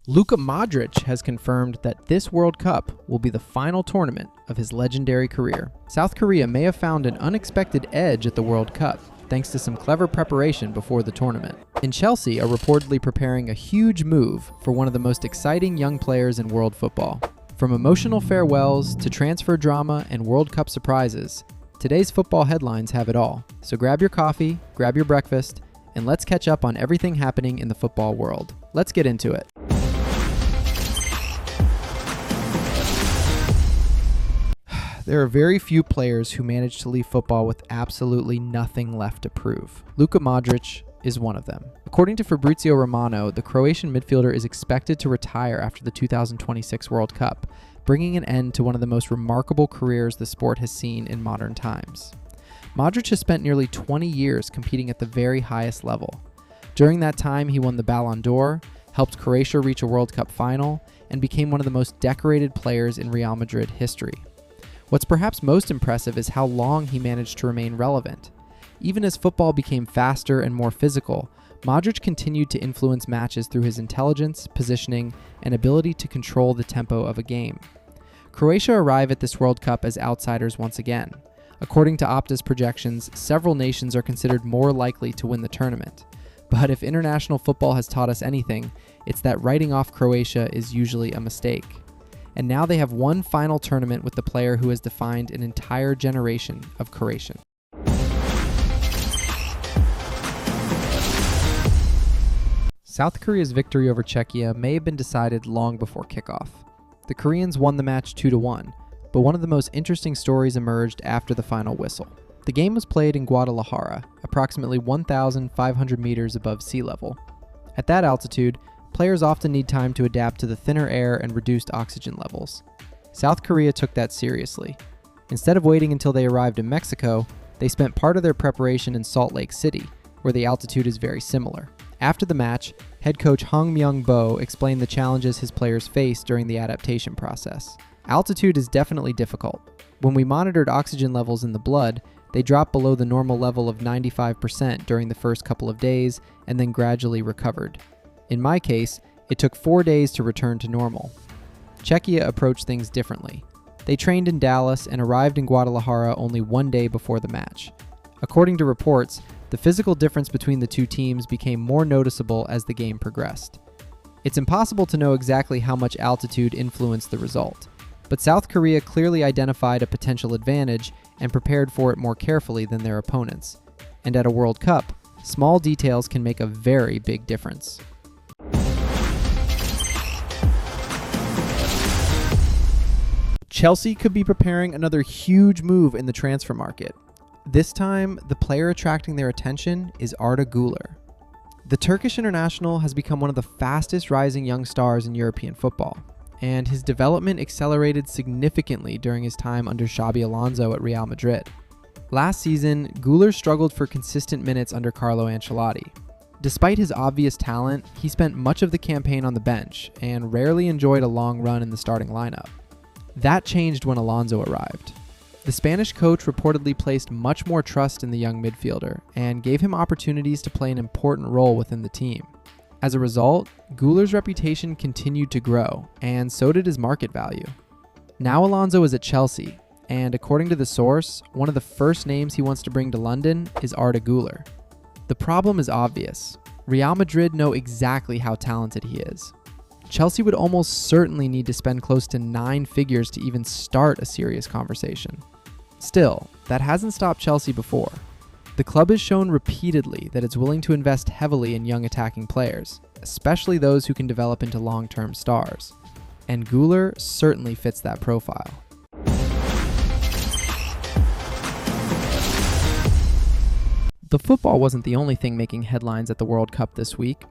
Luka Modric has confirmed that this World Cup will be the final tournament of his legendary career. South Korea may have found an unexpected edge at the World Cup, thanks to some clever preparation before the tournament. And Chelsea are reportedly preparing a huge move for one of the most exciting young players in world football. From emotional farewells to transfer drama and World Cup surprises, today's football headlines have it all. So grab your coffee, grab your breakfast, and let's catch up on everything happening in the football world. Let's get into it. There are very few players who manage to leave football with absolutely nothing left to prove. Luka Modric is one of them. According to Fabrizio Romano, the Croatian midfielder is expected to retire after the 2026 World Cup, bringing an end to one of the most remarkable careers the sport has seen in modern times. Modric has spent nearly 20 years competing at the very highest level. During that time, he won the Ballon d'Or, helped Croatia reach a World Cup final, and became one of the most decorated players in Real Madrid history. What's perhaps most impressive is how long he managed to remain relevant. Even as football became faster and more physical, Modric continued to influence matches through his intelligence, positioning, and ability to control the tempo of a game. Croatia arrive at this World Cup as outsiders once again. According to Opta's projections, several nations are considered more likely to win the tournament. But if international football has taught us anything, it's that writing off Croatia is usually a mistake. And now they have one final tournament with the player who has defined an entire generation of Croatian. South Korea's victory over Czechia may have been decided long before kickoff. The Koreans won the match 2-1, but one of the most interesting stories emerged after the final whistle. The game was played in Guadalajara, approximately 1,500 meters above sea level. At that altitude, players often need time to adapt to the thinner air and reduced oxygen levels. South Korea took that seriously. Instead of waiting until they arrived in Mexico, they spent part of their preparation in Salt Lake City, where the altitude is very similar. After the match, head coach Hong Myung-bo explained the challenges his players faced during the adaptation process. Altitude is definitely difficult. When we monitored oxygen levels in the blood, they dropped below the normal level of 95% during the first couple of days and then gradually recovered. In my case, it took 4 days to return to normal. Czechia approached things differently. They trained in Dallas and arrived in Guadalajara only 1 day before the match. According to reports, the physical difference between the two teams became more noticeable as the game progressed. It's impossible to know exactly how much altitude influenced the result, but South Korea clearly identified a potential advantage and prepared for it more carefully than their opponents. And at a World Cup, small details can make a very big difference. Chelsea could be preparing another huge move in the transfer market. This time, the player attracting their attention is Arda Guler. The Turkish international has become one of the fastest rising young stars in European football, and his development accelerated significantly during his time under Xabi Alonso at Real Madrid. Last season, Guler struggled for consistent minutes under Carlo Ancelotti. Despite his obvious talent, he spent much of the campaign on the bench and rarely enjoyed a long run in the starting lineup. That changed when Alonso arrived. The Spanish coach reportedly placed much more trust in the young midfielder and gave him opportunities to play an important role within the team. As a result, Guler's reputation continued to grow, and so did his market value. Now Alonso is at Chelsea, and according to the source, one of the first names he wants to bring to London is Arda Guler. The problem is obvious. Real Madrid know exactly how talented he is. Chelsea would almost certainly need to spend close to 9 figures to even start a serious conversation. Still, that hasn't stopped Chelsea before. The club has shown repeatedly that it's willing to invest heavily in young attacking players, especially those who can develop into long-term stars. And Guler certainly fits that profile. The football wasn't the only thing making headlines at the World Cup this week.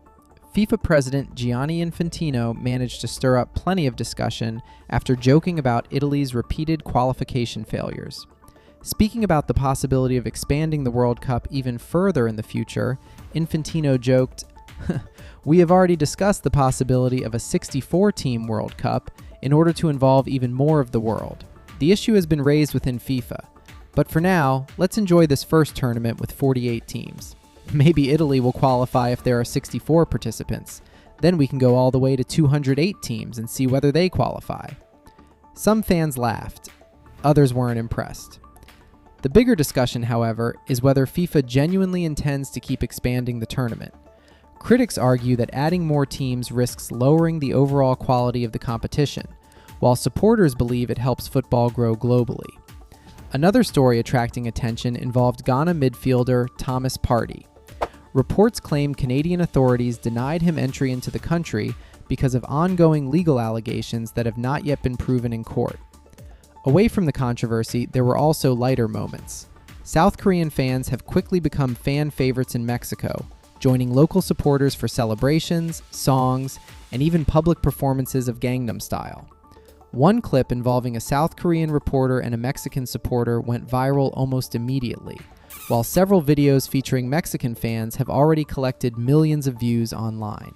FIFA president Gianni Infantino managed to stir up plenty of discussion after joking about Italy's repeated qualification failures. Speaking about the possibility of expanding the World Cup even further in the future, Infantino joked, "We have already discussed the possibility of a 64-team World Cup in order to involve even more of the world. The issue has been raised within FIFA. But for now, let's enjoy this first tournament with 48 teams. Maybe Italy will qualify if there are 64 participants. Then we can go all the way to 208 teams and see whether they qualify. Some fans laughed, others weren't impressed. The bigger discussion, however, is whether FIFA genuinely intends to keep expanding the tournament. Critics argue that adding more teams risks lowering the overall quality of the competition, while supporters believe it helps football grow globally. Another story attracting attention involved Ghana midfielder Thomas Partey. Reports claim Canadian authorities denied him entry into the country because of ongoing legal allegations that have not yet been proven in court. Away from the controversy, there were also lighter moments. South Korean fans have quickly become fan favorites in Mexico, joining local supporters for celebrations, songs, and even public performances of Gangnam Style. One clip involving a South Korean reporter and a Mexican supporter went viral almost immediately, while several videos featuring Mexican fans have already collected millions of views online.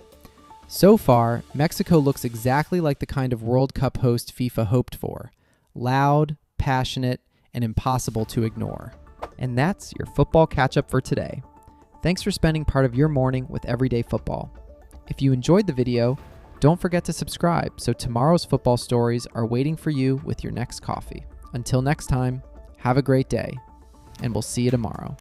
So far, Mexico looks exactly like the kind of World Cup host FIFA hoped for: loud, passionate, and impossible to ignore. And that's your football catch-up for today. Thanks for spending part of your morning with Everyday Football. If you enjoyed the video, don't forget to subscribe so tomorrow's football stories are waiting for you with your next coffee. Until next time, have a great day, and we'll see you tomorrow.